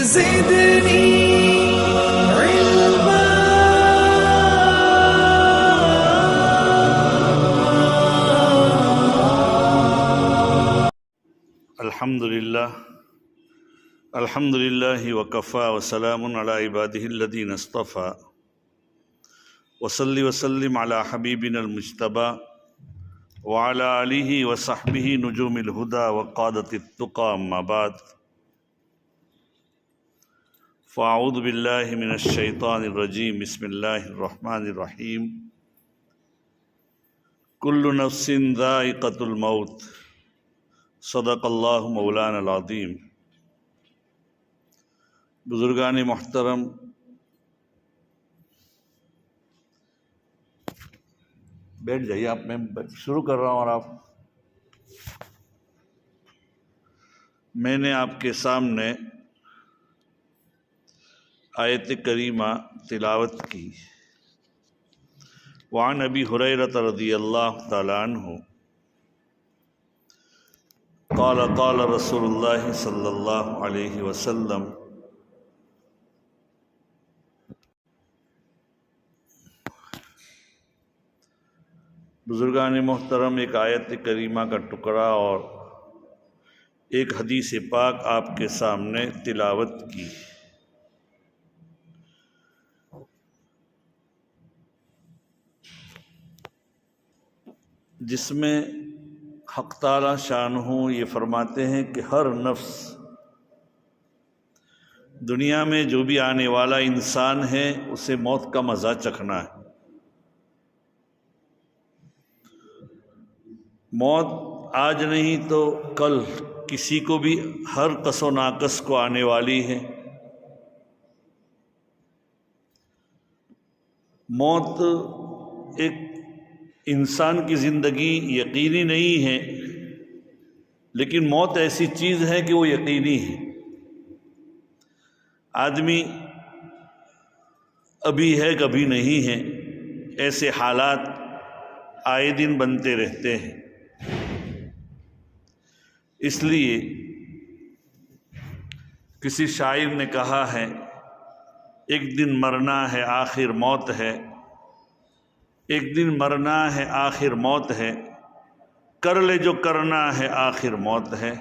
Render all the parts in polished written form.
زدني علما. الحمد لله وكفى وسلام على عباده الذين اصطفى وصل وسلم على حبيبنا المجتبى وعلى آله وصحبه نجوم الهدى وقادة التقى. أما بعد فأعوذ بالله من الشيطان الرجيم. بسم الله الرحمن الرحيم. كل نفس ذائقة الموت. صدق اللہ مولانا العظیم. بزرگان محترم، بیٹھ جائیے آپ، میں شروع کر رہا ہوں. اور میں نے آپ کے سامنے آیت کریمہ تلاوت کی. وعن ابی ہریرہ رضی اللہ تعالی عنہ قال قال رسول اللہ صلی اللہ علیہ وسلم. بزرگان محترم، ایک آیت کریمہ کا ٹکڑا اور ایک حدیث پاک آپ کے سامنے تلاوت کی. جس میں حق تعالی شانہ یہ فرماتے ہیں کہ ہر نفس، دنیا میں جو بھی آنے والا انسان ہے اسے موت کا مزہ چکھنا ہے. موت آج نہیں تو کل کسی کو بھی ہر کس و ناقص کو آنے والی ہے. موت ایک انسان کی زندگی یقینی نہیں ہے، لیکن موت ایسی چیز ہے کہ وہ یقینی ہے. آدمی ابھی ہے کبھی نہیں ہے، ایسے حالات آئے دن بنتے رہتے ہیں. اس لیے کسی شاعر نے کہا ہے، ایک دن مرنا ہے آخر موت ہے، ایک دن مرنا ہے آخر موت ہے، کر لے جو کرنا ہے آخر موت ہے.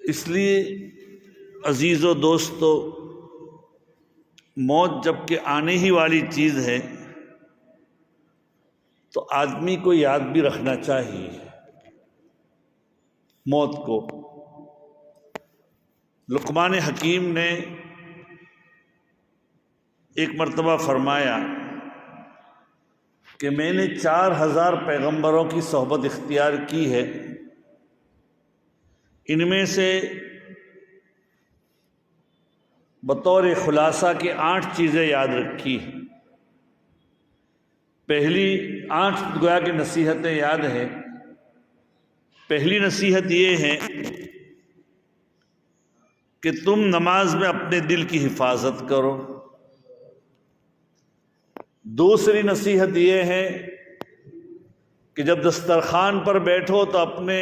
اس لیے عزیز و دوستو، موت جب کہ آنے ہی والی چیز ہے تو آدمی کو یاد بھی رکھنا چاہیے موت کو. لقمان حکیم نے ایک مرتبہ فرمایا کہ میں نے 4000 پیغمبروں کی صحبت اختیار کی ہے، ان میں سے بطور خلاصہ کے 8 چیزیں یاد رکھی. پہلی 8 گویا کہ نصیحتیں یاد ہیں. پہلی نصیحت یہ ہے کہ تم نماز میں اپنے دل کی حفاظت کرو. دوسری نصیحت یہ ہے کہ جب دسترخوان پر بیٹھو تو اپنے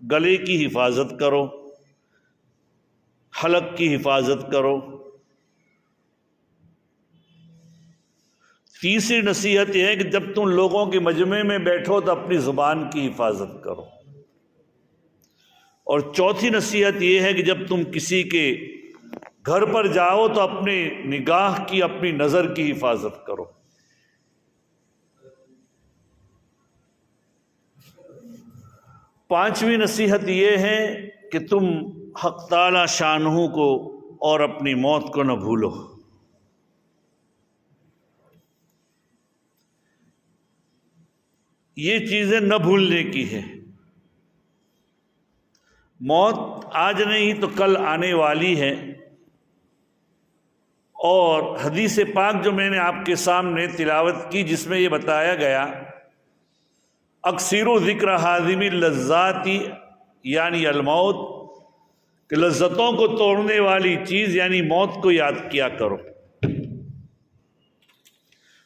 گلے کی حفاظت کرو، حلق کی حفاظت کرو. تیسری نصیحت یہ ہے کہ جب تم لوگوں کے مجمع میں بیٹھو تو اپنی زبان کی حفاظت کرو. اور چوتھی نصیحت یہ ہے کہ جب تم کسی کے گھر پر جاؤ تو اپنے نگاہ کی، اپنی نظر کی حفاظت کرو. پانچویں نصیحت یہ ہے کہ تم حق تعالی شانہ کو اور اپنی موت کو نہ بھولو. یہ چیزیں نہ بھولنے کی ہے. موت آج نہیں تو کل آنے والی ہے. اور حدیث پاک جو میں نے آپ کے سامنے تلاوت کی، جس میں یہ بتایا گیا اکثروا ذکر ہاضم اللذات یعنی الموت، کہ لذتوں کو توڑنے والی چیز یعنی موت کو یاد کیا کرو.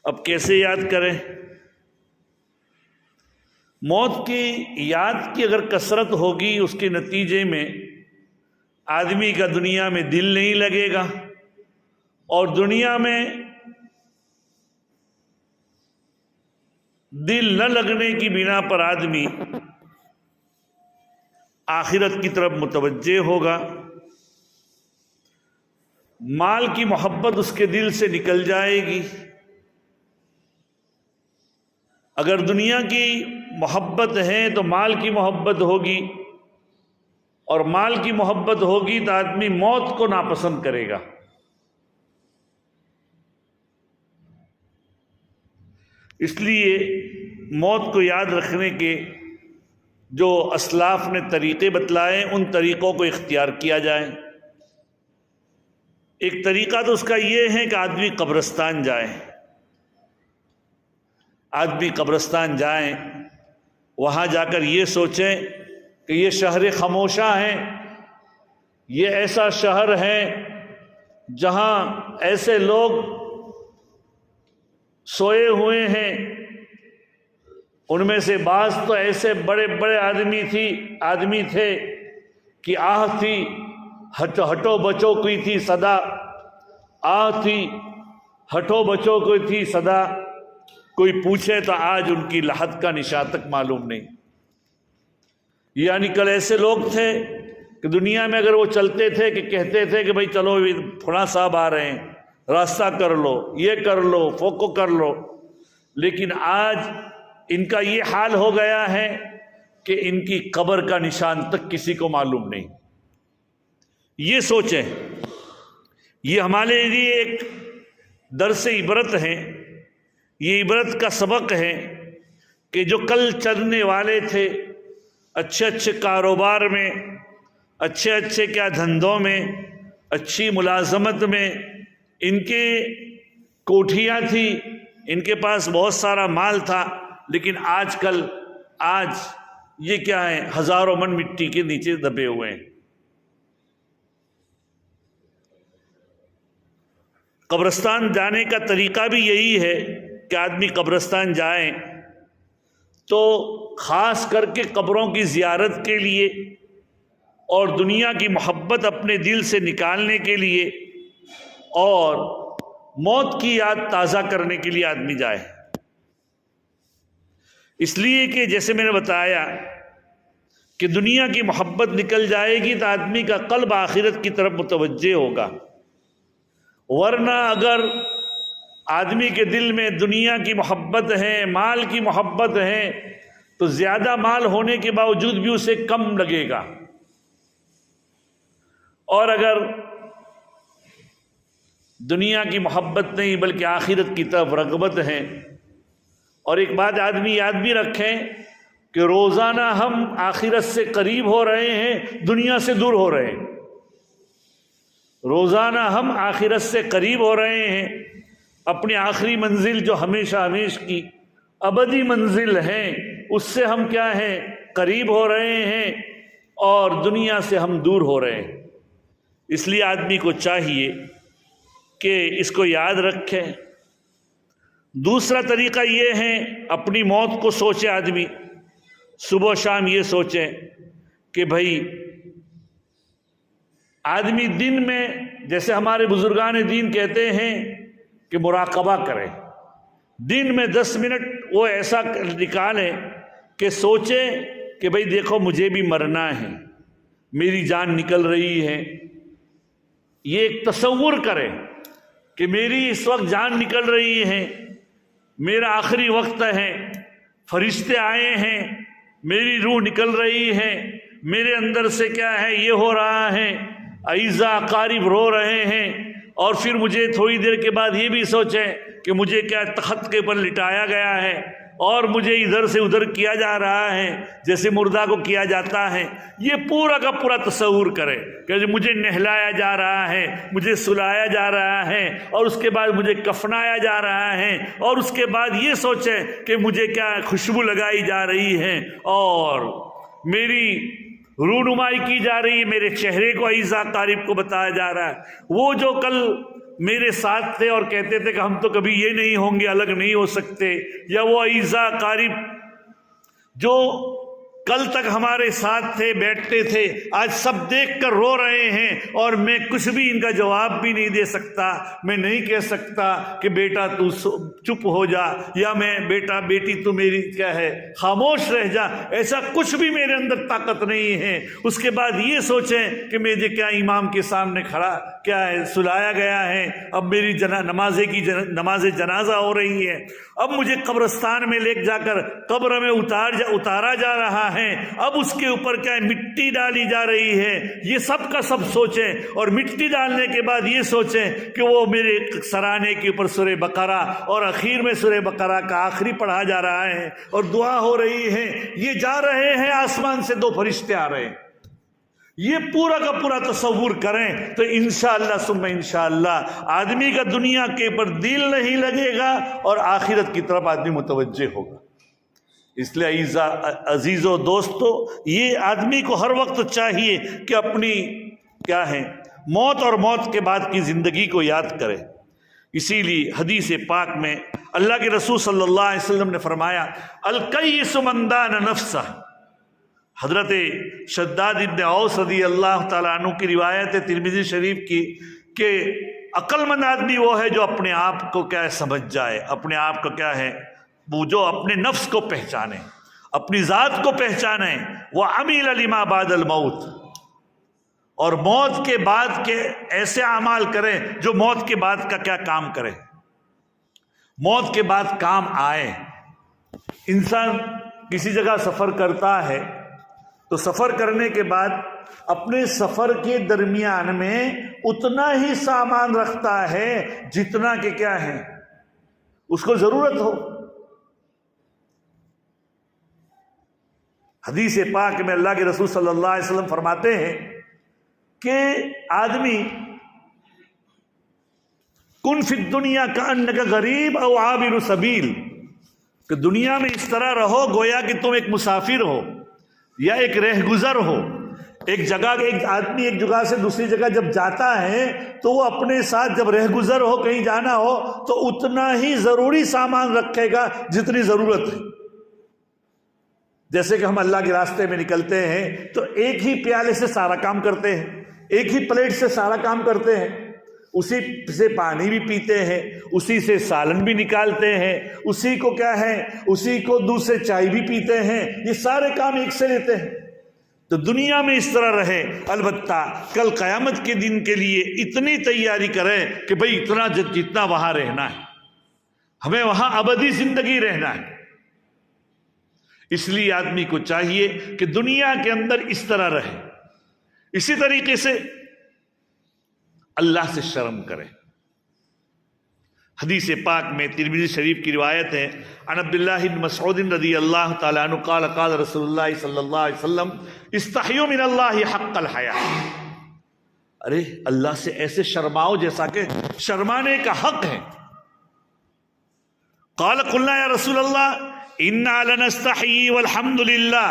اب کیسے یاد کریں؟ موت کی یاد کی اگر کثرت ہوگی، اس کے نتیجے میں آدمی کا دنیا میں دل نہیں لگے گا، اور دنیا میں دل نہ لگنے کی بنا پر آدمی آخرت کی طرف متوجہ ہوگا، مال کی محبت اس کے دل سے نکل جائے گی۔ اگر دنیا کی محبت ہے تو مال کی محبت ہوگی، اور مال کی محبت ہوگی تو آدمی موت کو ناپسند کرے گا۔ اس لیے موت کو یاد رکھنے کے جو اسلاف نے طریقے بتلائے، ان طریقوں کو اختیار کیا جائے۔ ایک طریقہ تو اس کا یہ ہے کہ آدمی قبرستان جائے، آدمی قبرستان جائیں، وہاں جا کر یہ سوچیں کہ یہ شہر خاموشہ ہے، یہ ایسا شہر ہے جہاں ایسے لوگ سوئے ہوئے ہیں، ان میں سے بعض تو ایسے بڑے بڑے آدمی تھے کہ آہ تھی، ہٹو بچو کی تھی صدا، آہ تھی، ہٹو بچو کی تھی صدا، کوئی پوچھے تو آج ان کی لحد کا نشان تک معلوم نہیں۔ یعنی کل ایسے لوگ تھے کہ دنیا میں اگر وہ چلتے تھے کہ کہتے تھے کہ بھائی چلو فلاں صاحب آ رہے ہیں، راستہ کر لو، یہ کر لو، فوکو کر لو، لیکن آج ان کا یہ حال ہو گیا ہے کہ ان کی قبر کا نشان تک کسی کو معلوم نہیں۔ یہ سوچیں، یہ ہمارے لیے ایک درس عبرت ہے، یہ عبرت کا سبق ہے کہ جو کل چلنے والے تھے اچھے اچھے کاروبار میں، اچھے کیا دھندوں میں، اچھی ملازمت میں، ان کے کوٹھیاں تھی، ان کے پاس بہت سارا مال تھا، لیکن آج یہ کیا ہے، ہزاروں من مٹی کے نیچے دبے ہوئے ہیں۔ قبرستان جانے کا طریقہ بھی یہی ہے کہ آدمی قبرستان جائیں تو خاص کر کے قبروں کی زیارت کے لیے اور دنیا کی محبت اپنے دل سے نکالنے کے لیے اور موت کی یاد تازہ کرنے کے لیے آدمی جائے۔ اس لیے کہ جیسے میں نے بتایا کہ دنیا کی محبت نکل جائے گی تو آدمی کا قلب آخرت کی طرف متوجہ ہوگا، ورنہ اگر آدمی کے دل میں دنیا کی محبت ہے، مال کی محبت ہے، تو زیادہ مال ہونے کے باوجود بھی اسے کم لگے گا، اور اگر دنیا کی محبت نہیں بلکہ آخرت کی طرف رغبت ہے۔ اور ایک بات آدمی یاد بھی رکھیں کہ روزانہ ہم آخرت سے قریب ہو رہے ہیں، دنیا سے دور ہو رہے ہیں۔ روزانہ ہم آخرت سے قریب ہو رہے ہیں، اپنی آخری منزل جو ہمیشہ کی ابدی منزل ہے اس سے ہم کیا ہیں، قریب ہو رہے ہیں، اور دنیا سے ہم دور ہو رہے ہیں۔ اس لیے آدمی کو چاہیے کہ اس کو یاد رکھے۔ دوسرا طریقہ یہ ہے، اپنی موت کو سوچے آدمی، صبح و شام یہ سوچے کہ بھائی آدمی دن میں، جیسے ہمارے بزرگان دین کہتے ہیں کہ مراقبہ کرے، دن میں 10 منٹ وہ ایسا نکالے کہ سوچے کہ بھائی دیکھو مجھے بھی مرنا ہے، میری جان نکل رہی ہے، یہ ایک تصور کرے کہ میری اس وقت جان نکل رہی ہے، میرا آخری وقت ہے، فرشتے آئے ہیں، میری روح نکل رہی ہے، میرے اندر سے کیا ہے، یہ ہو رہا ہے، اعزاء اقارب رو رہے ہیں، اور پھر مجھے تھوڑی دیر کے بعد یہ بھی سوچیں کہ مجھے کیا تخت کے پر لٹایا گیا ہے اور مجھے ادھر سے ادھر کیا جا رہا ہے جیسے مردہ کو کیا جاتا ہے۔ یہ پورا کا پورا تصور کرے کہ مجھے نہلایا جا رہا ہے، مجھے سلایا جا رہا ہے، اور اس کے بعد مجھے کفنایا جا رہا ہے، اور اس کے بعد یہ سوچیں کہ مجھے کیا خوشبو لگائی جا رہی ہے اور میری رونمائی کی جا رہی ہے، میرے چہرے کو اعزاء اقارب کو بتایا جا رہا ہے۔ وہ جو کل میرے ساتھ تھے اور کہتے تھے کہ ہم تو کبھی یہ نہیں ہوں گے، الگ نہیں ہو سکتے، یا وہ اعزاء اقارب جو کل تک ہمارے ساتھ تھے، بیٹھتے تھے، آج سب دیکھ کر رو رہے ہیں اور میں کچھ بھی ان کا جواب بھی نہیں دے سکتا۔ میں نہیں کہہ سکتا کہ بیٹا تو چپ ہو جا، یا میں بیٹا بیٹی تو میری کیا ہے خاموش رہ جا، ایسا کچھ بھی میرے اندر طاقت نہیں ہے۔ اس کے بعد یہ سوچیں کہ مجھے کیا امام کے سامنے کھڑا کیا ہے سلایا گیا ہے، اب میری نماز جنازہ ہو رہی ہے، اب مجھے قبرستان میں لے جا کر قبر میں اتارا جا رہا ہے، اب اس کے اوپر کیا ہے مٹی ڈالی جا رہی ہے۔ یہ سب کا سب سوچیں، اور مٹی ڈالنے کے بعد یہ سوچیں کہ وہ میرے سرانے کے اوپر سورہ بقرہ اور اخیر میں سورہ بقرہ کا آخری پڑھا جا رہا ہے اور دعا ہو رہی ہے۔ یہ جا رہے ہیں، آسمان سے 2 فرشتے آ رہے ہیں۔ یہ پورا کا پورا تصور کریں تو انشاءاللہ ثم انشاءاللہ آدمی کا دنیا کے اوپر دل نہیں لگے گا اور آخرت کی طرف آدمی متوجہ ہوگا۔ اس لیے عزیزو دوستو، یہ آدمی کو ہر وقت چاہیے کہ اپنی کیا ہے موت اور موت کے بعد کی زندگی کو یاد کرے۔ اسی لیے حدیث پاک میں اللہ کے رسول صلی اللہ علیہ وسلم نے فرمایا الکیس من دان نفسہ۔ حضرت شداد ابن اوس رضی اللہ تعالیٰ عنہ کی روایت ہے ترمذی شریف کی کہ عقل مند آدمی وہ ہے جو اپنے آپ کو کیا ہے سمجھ جائے، اپنے آپ کو کیا ہے وہ جو اپنے نفس کو پہچانے، اپنی ذات کو پہچانے، وَعَمِلَ لِمَا بَعْدَ الْمَوْتِ، اور موت کے بعد کے ایسے اعمال کریں جو موت کے بعد کا کیا کام کرے، موت کے بعد کام آئے۔ انسان کسی جگہ سفر کرتا ہے تو سفر کرنے کے بعد اپنے سفر کے درمیان میں اتنا ہی سامان رکھتا ہے جتنا کہ کیا ہے اس کو ضرورت ہو۔ حدیث پاک میں اللہ کے رسول صلی اللہ علیہ وسلم فرماتے ہیں کہ آدمی کن فی الدنیا کأنک غریب او عابر سبیل، کہ دنیا میں اس طرح رہو گویا کہ تم ایک مسافر ہو یا ایک رہ گزر ہو۔ ایک آدمی ایک جگہ سے دوسری جگہ جب جاتا ہے تو وہ اپنے ساتھ جب رہ گزر ہو کہیں جانا ہو تو اتنا ہی ضروری سامان رکھے گا جتنی ضرورت ہے۔ جیسے کہ ہم اللہ کے راستے میں نکلتے ہیں تو ایک ہی پیالے سے سارا کام کرتے ہیں، ایک ہی پلیٹ سے سارا کام کرتے ہیں، اسی سے پانی بھی پیتے ہیں، اسی سے سالن بھی نکالتے ہیں، اسی کو کیا ہے اسی کو دودھ سے چائے بھی پیتے ہیں، یہ سارے کام ایک سے لیتے ہیں۔ تو دنیا میں اس طرح رہے، البتہ کل قیامت کے دن کے لیے اتنی تیاری کریں کہ بھئی اتنا جتنا وہاں رہنا ہے، ہمیں وہاں ابدی زندگی رہنا ہے۔ اس لیے آدمی کو چاہیے کہ دنیا کے اندر اس طرح رہے، اسی طریقے سے اللہ سے شرم کرے۔ حدیث پاک میں ترمذی شریف کی روایت ہے عن عبداللہ بن مسعود رضی اللہ تعالیٰ عنہ قال قال رسول اللہ صلی اللہ علیہ وسلم استحیوا من اللہ حق الحیاء، ارے اللہ سے ایسے شرماؤ جیسا کہ شرمانے کا حق ہے۔ قال قلنا یا رسول اللہ انا لنستحیی والحمد للہ،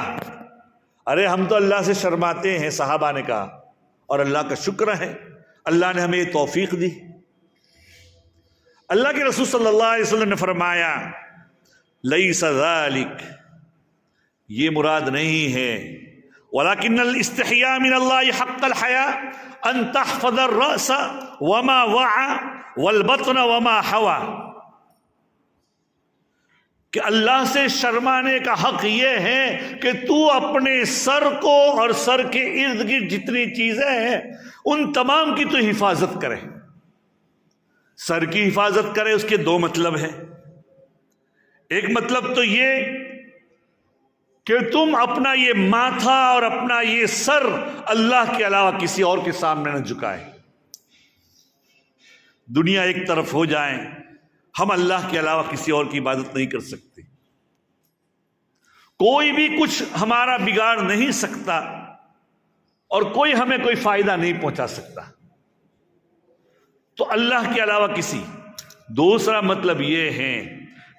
ارے ہم تو اللہ سے شرماتے ہیں، صحابہ نے کہا، اور اللہ کا شکر ہے اللہ نے ہمیں یہ توفیق دی۔ اللہ کے رسول صلی اللہ علیہ وسلم نے فرمایا لیس ذالک، یہ مراد نہیں ہے، ولکن الاستحیاء من اللہ حق الحیاء ان تحفظ الرأس وما وعى والبطن وما حوى، کہ اللہ سے شرمانے کا حق یہ ہے کہ تو اپنے سر کو اور سر کے ارد گرد جتنی چیزیں ہیں ان تمام کی تو حفاظت کرے۔ سر کی حفاظت کرے، اس کے 2 مطلب ہیں۔ ایک مطلب تو یہ کہ تم اپنا یہ ماتھا اور اپنا یہ سر اللہ کے علاوہ کسی اور کے سامنے نہ جھکائے۔ دنیا ایک طرف ہو جائیں، ہم اللہ کے علاوہ کسی اور کی عبادت نہیں کر سکتے، کوئی بھی کچھ ہمارا بگاڑ نہیں سکتا اور کوئی ہمیں کوئی فائدہ نہیں پہنچا سکتا، تو اللہ کے علاوہ کسی۔ دوسرا مطلب یہ ہے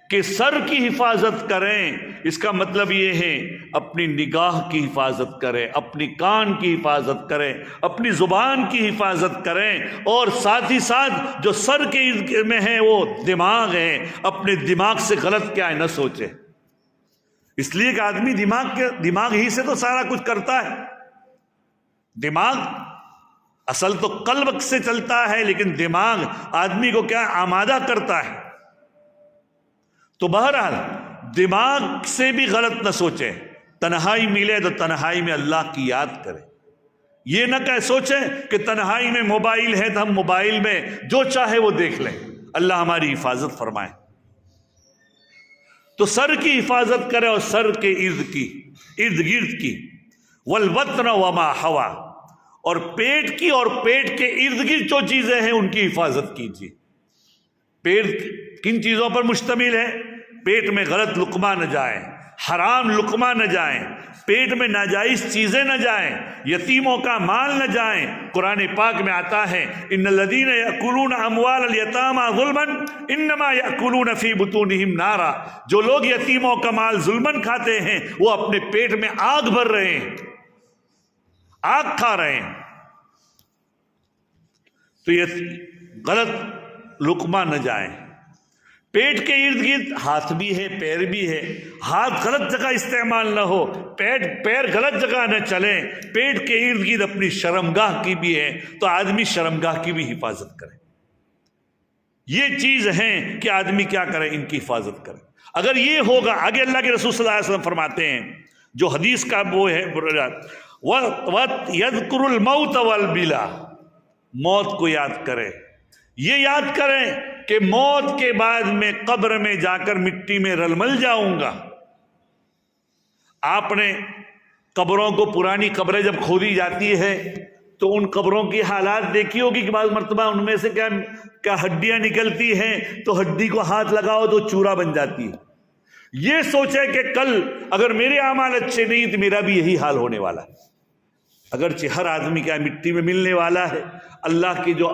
کہ سر کی حفاظت کریں، اس کا مطلب یہ ہے اپنی نگاہ کی حفاظت کریں، اپنی کان کی حفاظت کریں، اپنی زبان کی حفاظت کریں، اور ساتھ ہی ساتھ جو سر کے ارد میں ہے وہ دماغ ہے، اپنے دماغ سے غلط کیا ہے نہ سوچیں۔ اس لیے کہ آدمی دماغ ہی سے تو سارا کچھ کرتا ہے. دماغ اصل تو قلب سے چلتا ہے، لیکن دماغ آدمی کو کیا آمادہ کرتا ہے. تو بہرحال دماغ سے بھی غلط نہ سوچے. تنہائی ملے تو تنہائی میں اللہ کی یاد کرے. یہ نہ کہ سوچیں کہ تنہائی میں موبائل ہے تو ہم موبائل میں جو چاہے وہ دیکھ لیں. اللہ ہماری حفاظت فرمائے. تو سر کی حفاظت کرے اور سر کے ارد گرد کی. والبطن وما حوا، اور پیٹ کی اور پیٹ کے ارد گرد جو چیزیں ہیں ان کی حفاظت کیجیے. پیٹ کن چیزوں پر مشتمل ہے؟ پیٹ میں غلط لقمہ نہ جائے، حرام لقمہ نہ جائیں، پیٹ میں ناجائز چیزیں نہ جائیں، یتیموں کا مال نہ جائیں. قرآن پاک میں آتا ہے ان الذین یأکلون اموال الیتامی ظلما انما یأکلون فی بطونہم نارا. جو لوگ یتیموں کا مال ظلمن کھاتے ہیں وہ اپنے پیٹ میں آگ بھر رہے ہیں، آگ کھا رہے ہیں. تو یہ غلط لقمہ نہ جائیں. پیٹ کے ارد گرد ہاتھ بھی ہے، پیر بھی ہے. ہاتھ غلط جگہ استعمال نہ ہو، پیر غلط جگہ نہ چلیں. پیٹ کے ارد گرد اپنی شرمگاہ کی بھی ہے تو آدمی شرمگاہ کی بھی حفاظت کرے. یہ چیز ہیں کہ آدمی کیا کرے، ان کی حفاظت کرے. اگر یہ ہوگا، آگے اللہ کے رسول صلی اللہ علیہ وسلم فرماتے ہیں جو حدیث کا وہ ہے وَيَذْكُرُ الْمَوْتَ وَالْبِلَا، موت کو یاد کرے. یہ یاد کریں کہ موت کے بعد میں قبر میں جا کر مٹی میں رلمل جاؤں گا. آپ نے قبروں کو، پرانی قبریں جب کھودی جاتی ہے تو ان قبروں کی حالات دیکھی ہوگی کہ بعض مرتبہ ان میں سے کیا ہڈیاں نکلتی ہیں تو ہڈی کو ہاتھ لگاؤ تو چورا بن جاتی ہے. یہ سوچے کہ کل اگر میرے اعمال اچھے نہیں تو میرا بھی یہی حال ہونے والا ہے. اگرچہ ہر آدمی کیا مٹی میں ملنے والا ہے. اللہ کی جو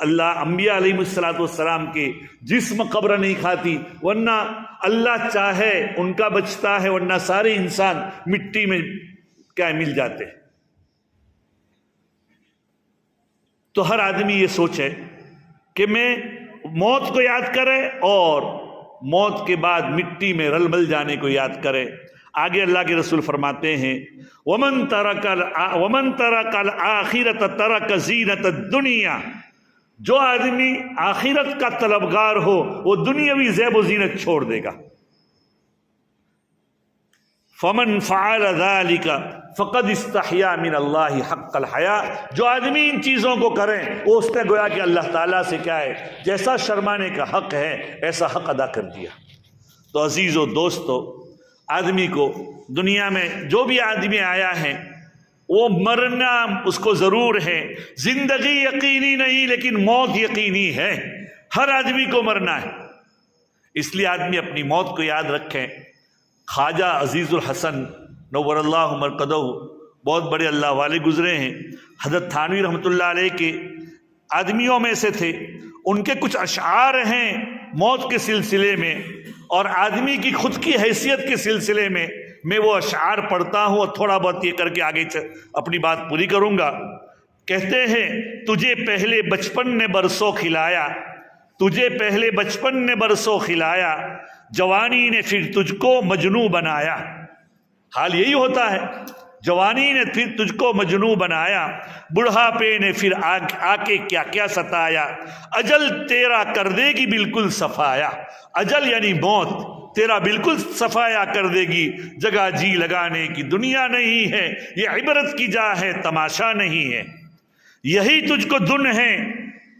اللہ انبیاء علیہ السلام کے جسم قبر نہیں کھاتی، ورنہ اللہ چاہے ان کا بچتا ہے، ورنہ سارے انسان مٹی میں کیا مل جاتے. تو ہر آدمی یہ سوچے کہ میں موت کو یاد کرے اور موت کے بعد مٹی میں رل مل جانے کو یاد کرے. آگے اللہ کے رسول فرماتے ہیں وَمَن تَرَكَ الْآخِرَةَ تَرَكَ زِينَةَ الدُّنْيَا، جو آدمی آخرت کا طلبگار ہو وہ دنیاوی زیب و زینت چھوڑ دے گا. فَمَن فَعَلَ ذَلِكَ فَقَدْ اسْتَحْيَا مِنَ اللَّهِ حَقَّ الْحَيَاءِ، جو آدمی ان چیزوں کو کریں وہ اس نے گویا کہ اللہ تعالیٰ سے کیا ہے، جیسا شرمانے کا حق ہے ایسا حق ادا کر دیا. تو عزیز و دوستو، آدمی کو دنیا میں جو بھی آدمی آیا ہے وہ مرنا اس کو ضرور ہے. زندگی یقینی نہیں لیکن موت یقینی ہے. ہر آدمی کو مرنا ہے. اس لیے آدمی اپنی موت کو یاد رکھیں. خواجہ عزیز الحسن نور اللہ مرقدہ بہت بڑے اللہ والے گزرے ہیں. حضرت تھانوی رحمۃ اللہ علیہ کے آدمیوں میں سے تھے. ان کے کچھ اشعار ہیں موت کے سلسلے میں اور آدمی کی خود کی حیثیت کے سلسلے میں. میں وہ اشعار پڑھتا ہوں اور تھوڑا بہت یہ کر کے آگے اپنی بات پوری کروں گا. کہتے ہیں تجھے پہلے بچپن نے برسوں کھلایا، تجھے پہلے بچپن نے برسوں کھلایا، جوانی نے پھر تجھ کو مجنوں بنایا. حال یہی ہوتا ہے، جوانی نے پھر تجھ کو مجنوں بنایا، بڑھاپے نے پھر آ کے کیا کیا ستایا، اجل تیرا کر دے گی بالکل صفایا. اجل یعنی موت تیرا بالکل صفایا کر دے گی. جگہ جی لگانے کی دنیا نہیں ہے، یہ عبرت کی جا ہے تماشا نہیں ہے. یہی تجھ کو دن ہے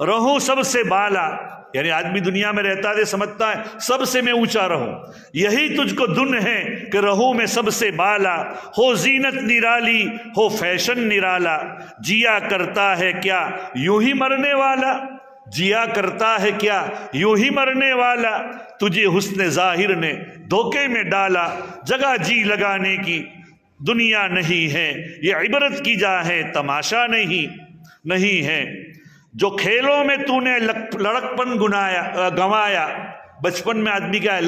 رہوں سب سے بالا، یعنی آدمی دنیا میں رہتا ہے سمجھتا ہے سب سے میں اونچا رہوں. یہی تجھ کو دن ہے کہ رہوں میں سب سے بالا، ہو زینت نرالی ہو فیشن نرالا. جیا کرتا ہے کیا یوں ہی مرنے والا، جیا کرتا ہے کیا یوں ہی مرنے والا. تجھے حسن ظاہر نے دھوکے میں ڈالا، جگہ جی لگانے کی دنیا نہیں ہے، یہ عبرت کی جا ہے تماشا نہیں ہے. جو کھیلوں میں تو نے لڑکپن گنوایا، بچپن میں آدمی کیا ہے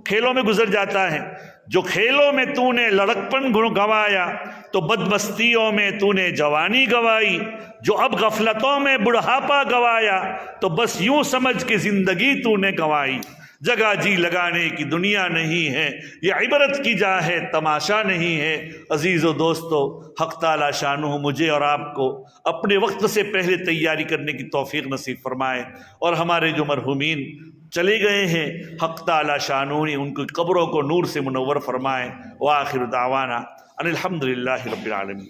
کھیلوں میں گزر جاتا ہے. جو کھیلوں میں تو نے لڑکپن گنوایا تو بدمستیوں میں تو نے جوانی گوائی. جو اب غفلتوں میں بڑھاپا گوایا تو بس یوں سمجھ کے زندگی تو نے گوائی. جگہ جی لگانے کی دنیا نہیں ہے، یہ عبرت کی جا ہے، تماشا نہیں ہے۔ عزیز و دوستو، حق تعالی شانہ مجھے اور آپ کو اپنے وقت سے پہلے تیاری کرنے کی توفیق نصیب فرمائے، اور ہمارے جو مرحومین چلے گئے ہیں حق تعالی شانہ نے ان کی قبروں کو نور سے منور فرمائے۔ وآخر دعوانا ان الحمدللہ رب العالمین۔